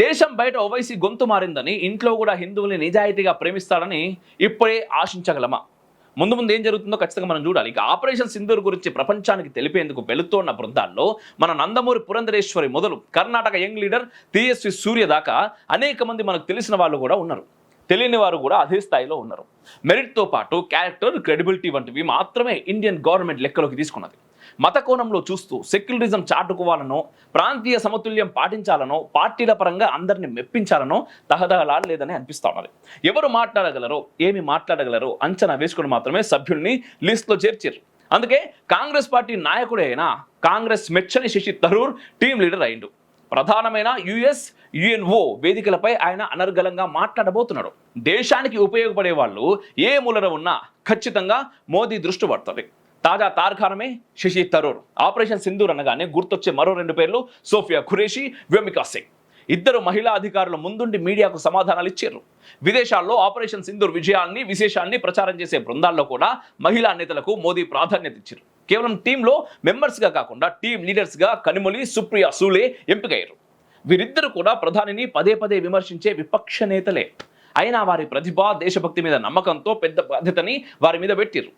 దేశం బయట ఓవైసీ గొంతు మారిందని ఇంట్లో కూడా హిందువుల్ని నిజాయితీగా ప్రేమిస్తాడని ఇప్పుడే ఆశించగలమా? ముందు ముందు ఏం జరుగుతుందో ఖచ్చితంగా మనం చూడాలి. ఇక ఆపరేషన్ సింధూర్ గురించి ప్రపంచానికి తెలిపేందుకు వెళుతోన్న బృందాల్లో మన నందమూరి పురంధరేశ్వరి మొదలు కర్ణాటక యంగ్ లీడర్ తేజస్వి సూర్య దాకా అనేక మంది మనకు తెలిసిన వాళ్ళు కూడా ఉన్నారు. తెలియని వారు కూడా అదే స్థాయిలో ఉన్నారు. మెరిట్తో పాటు క్యారెక్టర్, క్రెడిబిలిటీ వంటివి మాత్రమే ఇండియన్ గవర్నమెంట్ లెక్కలోకి తీసుకున్నది. మత కోణంలో చూస్తూ సెక్యులరిజం చాటుకోవాలనో, ప్రాంతీయ సమతుల్యం పాటించాలనో, పార్టీల పరంగా అందరిని మెప్పించాలనో తహదహలాడలేదని అనిపిస్తా ఉన్నది. ఎవరు మాట్లాడగలరో, ఏమి మాట్లాడగలరో అంచనా వేసుకుని మాత్రమే సభ్యుల్ని లిస్టులో చేర్చారు. అందుకే కాంగ్రెస్ పార్టీ నాయకుడే అయినా కాంగ్రెస్ మెచ్చని శశి థరూర్ టీం లీడర్ అయిండు. ప్రధానమైన యుఎన్ఓ వేదికలపై ఆయన అనర్గళంగా మాట్లాడబోతున్నాడు. దేశానికి ఉపయోగపడే వాళ్ళు ఏ మూలన ఉన్నా ఖచ్చితంగా మోదీ దృష్టి పడుతుంది. తాజా తార్కాణమే శశి థరూర్. ఆపరేషన్ సింధూర్ అనగానే గుర్తొచ్చే మరో రెండు పేర్లు సోఫియా ఖురేషి, వ్యోమికా సింగ్. ఇద్దరు మహిళా అధికారులు ముందుండి మీడియాకు సమాధానాలు ఇచ్చారు. విదేశాల్లో ఆపరేషన్ సింధూర్ విజయాల్ని, విశేషాన్ని ప్రచారం చేసే బృందాల్లో కూడా మహిళా నేతలకు మోదీ ప్రాధాన్యత ఇచ్చారు. కేవలం టీంలో మెంబర్స్గా కాకుండా టీం లీడర్స్గా కనిమొళి, సుప్రియా సూలే ఎంపికయ్యారు. వీరిద్దరు కూడా ప్రధానిని పదే పదే విమర్శించే విపక్ష నేతలే. అయినా వారి ప్రతిభ, దేశభక్తి మీద నమ్మకంతో పెద్ద బాధ్యతని వారి మీద పెట్టారు.